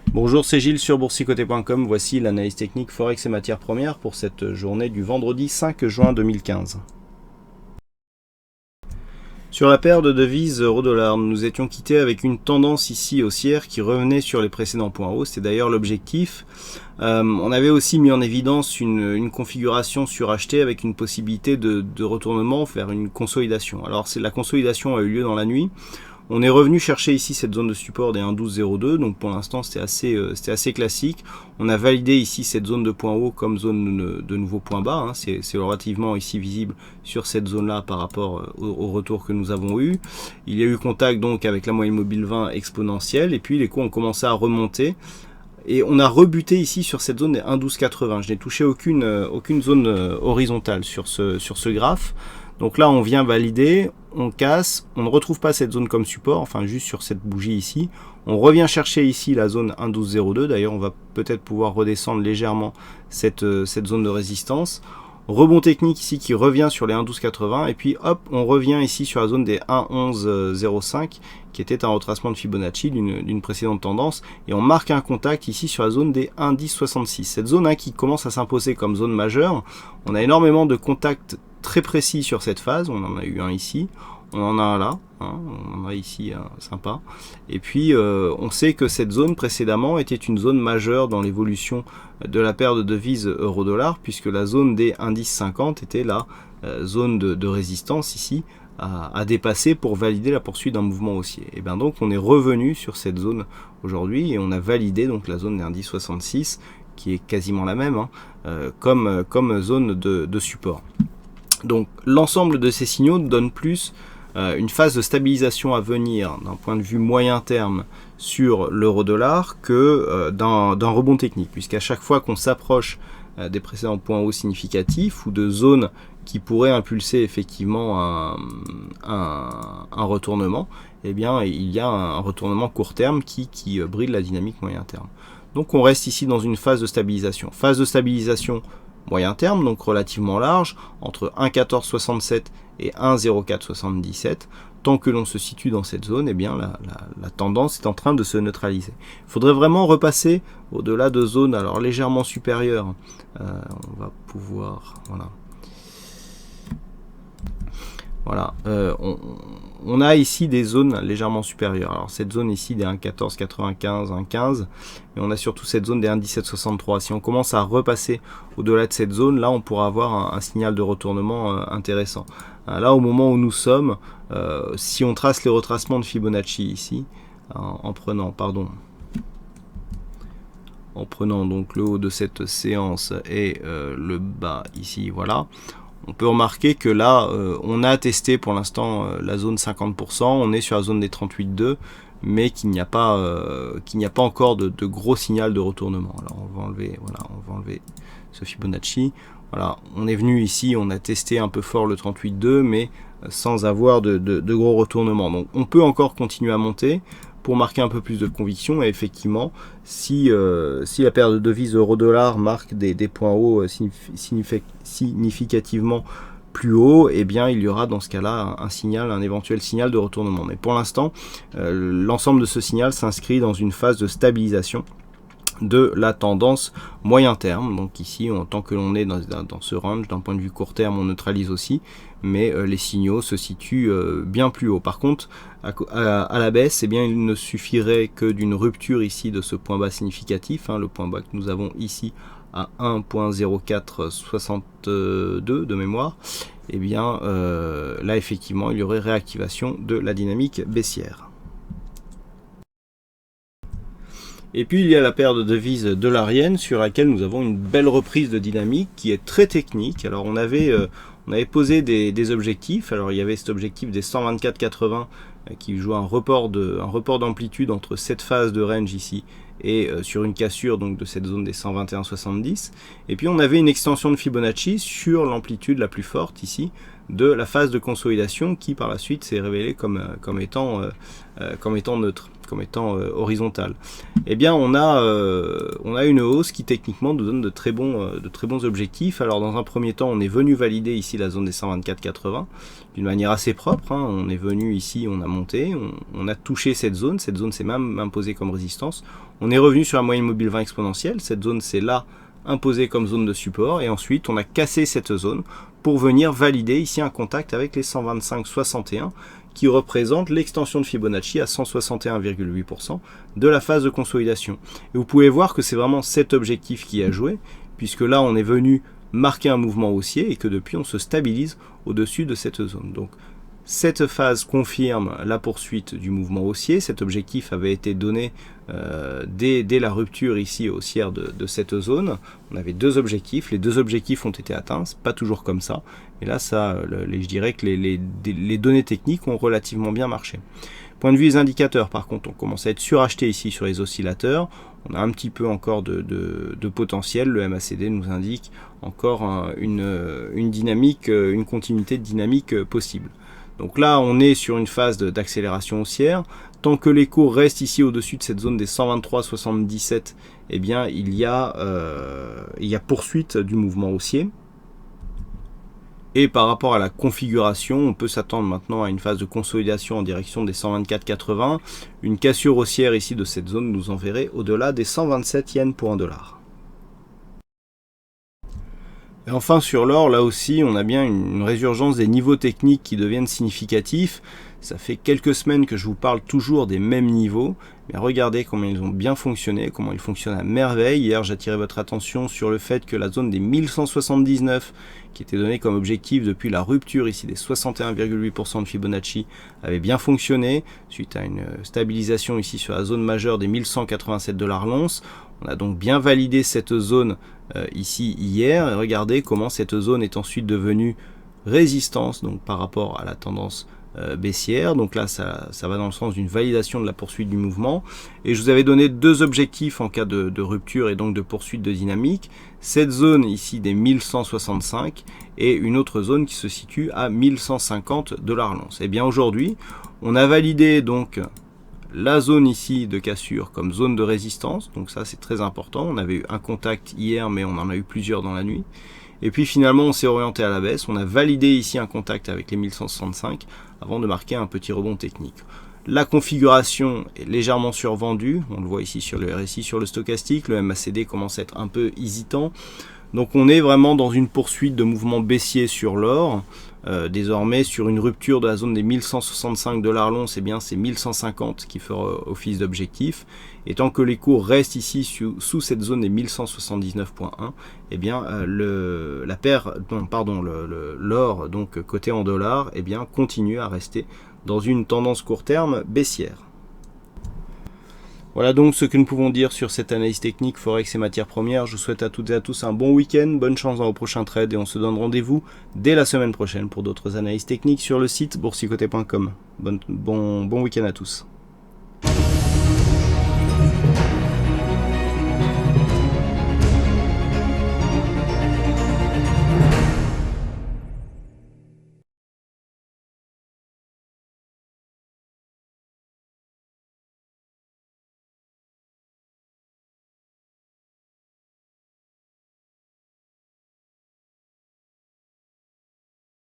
Bonjour, c'est Gilles sur boursicoté.com. Voici l'analyse technique Forex et matières premières pour cette journée du vendredi 5 juin 2015. Sur la paire de devises euro-dollar, nous étions quittés avec une tendance ici haussière qui revenait sur les précédents points hauts. C'était d'ailleurs l'objectif. On avait aussi mis en évidence une configuration surachetée avec une possibilité de retournement vers une consolidation. Alors la consolidation a eu lieu dans la nuit. On est revenu chercher ici cette zone de support des 1,1202, donc pour l'instant c'était assez classique. On a validé ici cette zone de point haut comme zone de nouveau point bas, hein. C'est relativement ici visible sur cette zone là par rapport au retour que nous avons eu. Il y a eu contact donc avec la moyenne mobile 20 exponentielle et puis les cours ont commencé à remonter. Et on a rebuté ici sur cette zone des 1,1280. Je n'ai touché aucune zone horizontale sur ce graphe. Donc là, on vient valider, on casse, on ne retrouve pas cette zone comme support, enfin juste sur cette bougie ici. On revient chercher ici la zone 1,1202. D'ailleurs, on va peut-être pouvoir redescendre légèrement cette zone de résistance. Rebond technique ici qui revient sur les 1,1280 et puis hop, on revient ici sur la zone des 1,1105 qui était un retracement de Fibonacci d'une précédente tendance et on marque un contact ici sur la zone des 1,1066. Cette zone qui commence à s'imposer comme zone majeure. On a énormément de contacts très précis sur cette phase. On en a eu un ici, on en a un là, hein, on en a ici un sympa. Et puis on sait que cette zone précédemment était une zone majeure dans l'évolution de la paire de devises euro-dollar, puisque la zone des indices 50 était la zone de résistance ici à dépasser pour valider la poursuite d'un mouvement haussier. Et bien donc on est revenu sur cette zone aujourd'hui et on a validé donc la zone des indices 66 qui est quasiment la même, hein, comme zone de support. Donc l'ensemble de ces signaux donne plus une phase de stabilisation à venir d'un point de vue moyen terme sur l'euro-dollar que d'un rebond technique, puisqu'à chaque fois qu'on s'approche des précédents points hauts significatifs ou de zones qui pourraient impulser effectivement un retournement, eh bien il y a un retournement court terme qui bride la dynamique moyen terme. Donc on reste ici dans une phase de stabilisation. Phase de stabilisation moyen terme, donc relativement large, entre 1,1467 et 1,0477. Tant que l'on se situe dans cette zone, eh bien la tendance est en train de se neutraliser. Il faudrait vraiment repasser au-delà de zones alors légèrement supérieures. On va pouvoir... Voilà, on a ici des zones légèrement supérieures. Alors cette zone ici des 1,1495, 1,15, mais on a surtout cette zone des 1,1763. Si on commence à repasser au-delà de cette zone, là on pourra avoir un signal de retournement intéressant. Là au moment où nous sommes, si on trace les retracements de Fibonacci ici, en prenant donc le haut de cette séance et le bas ici, voilà. On peut remarquer que là, on a testé pour l'instant la zone 50%, on est sur la zone des 38,2, mais qu'il n'y a pas encore de gros signal de retournement. Alors on va enlever ce Fibonacci. Voilà, on est venu ici, on a testé un peu fort le 38,2, mais sans avoir de gros retournements. Donc on peut encore continuer à monter pour marquer un peu plus de conviction, et effectivement, si la paire de devises euro-dollar marque des points hauts significativement plus haut, eh bien il y aura dans ce cas-là un éventuel signal de retournement. Mais pour l'instant, l'ensemble de ce signal s'inscrit dans une phase de stabilisation de la tendance moyen terme. Donc ici, tant que l'on est dans ce range, d'un point de vue court terme, on neutralise aussi, mais les signaux se situent bien plus haut. Par contre, à la baisse, eh bien, il ne suffirait que d'une rupture ici de ce point bas significatif, hein, le point bas que nous avons ici à 1,0462 de mémoire, et bien là effectivement il y aurait réactivation de la dynamique baissière. Et puis il y a la paire de devises dollarienne sur laquelle nous avons une belle reprise de dynamique qui est très technique. Alors on avait posé des objectifs. Alors il y avait cet objectif des 124,80 qui joue un report d'amplitude entre cette phase de range ici et sur une cassure donc de cette zone des 121,70. Et puis on avait une extension de Fibonacci sur l'amplitude la plus forte ici de la phase de consolidation qui par la suite s'est révélée comme étant neutre, comme étant horizontale. Eh bien on a une hausse qui techniquement nous donne de très bons objectifs. Alors dans un premier temps on est venu valider ici la zone des 124,80 d'une manière assez propre, hein. On est venu ici, on a monté, on a touché cette zone s'est même imposée comme résistance. On est revenu sur la moyenne mobile 20 exponentielle, cette zone c'est là imposée comme zone de support, et ensuite on a cassé cette zone pour venir valider ici un contact avec les 125,61 qui représente l'extension de Fibonacci à 161,8% de la phase de consolidation. Et vous pouvez voir que c'est vraiment cet objectif qui a joué, puisque là on est venu marquer un mouvement haussier et que depuis on se stabilise au-dessus de cette zone. Donc cette phase confirme la poursuite du mouvement haussier. Cet objectif avait été donné dès la rupture ici haussière de cette zone. On avait deux objectifs, les deux objectifs ont été atteints, c'est pas toujours comme ça. Et là, je dirais que les données techniques ont relativement bien marché. Point de vue des indicateurs, par contre, on commence à être suracheté ici sur les oscillateurs. On a un petit peu encore de potentiel. Le MACD nous indique encore une dynamique, une continuité de dynamique possible. Donc là, on est sur une phase d'accélération haussière. Tant que les cours restent ici au-dessus de cette zone des 123,77, eh bien, il y a poursuite du mouvement haussier. Et par rapport à la configuration, on peut s'attendre maintenant à une phase de consolidation en direction des 124,80. Une cassure haussière ici de cette zone nous enverrait au-delà des 127 yens pour un dollar. Et enfin sur l'or, là aussi on a bien une résurgence des niveaux techniques qui deviennent significatifs. Ça fait quelques semaines que je vous parle toujours des mêmes niveaux, mais regardez comment ils ont bien fonctionné, comment ils fonctionnent à merveille. Hier j'attirais votre attention sur le fait que la zone des 1179, qui était donnée comme objectif depuis la rupture ici des 61,8% de Fibonacci, avait bien fonctionné, suite à une stabilisation ici sur la zone majeure des 1187 $ l'once. On a donc bien validé cette zone ici hier, et regardez comment cette zone est ensuite devenue résistance, donc par rapport à la tendance baissière. Donc là ça va dans le sens d'une validation de la poursuite du mouvement, et je vous avais donné deux objectifs en cas de rupture et donc de poursuite de dynamique. Cette zone ici des 1165 et une autre zone qui se situe à 1150 $ l'once. Et bien aujourd'hui on a validé donc la zone ici de cassure comme zone de résistance, donc ça c'est très important. On avait eu un contact hier, mais on en a eu plusieurs dans la nuit. Et puis finalement on s'est orienté à la baisse, on a validé ici un contact avec les 1165 avant de marquer un petit rebond technique. La configuration est légèrement survendue, on le voit ici sur le RSI, sur le stochastique, le MACD commence à être un peu hésitant. Donc on est vraiment dans une poursuite de mouvement baissier sur l'or. Désormais sur une rupture de la zone des 1165 $ l'once, eh bien c'est 1150 qui fera office d'objectif, et tant que les cours restent ici sous cette zone des 1179,1, eh bien l'or donc coté en dollars, eh bien continue à rester dans une tendance court terme baissière. Voilà donc ce que nous pouvons dire sur cette analyse technique Forex et matières premières. Je vous souhaite à toutes et à tous un bon week-end, bonne chance dans vos prochains trades, et on se donne rendez-vous dès la semaine prochaine pour d'autres analyses techniques sur le site boursicoté.com. Bon week-end à tous.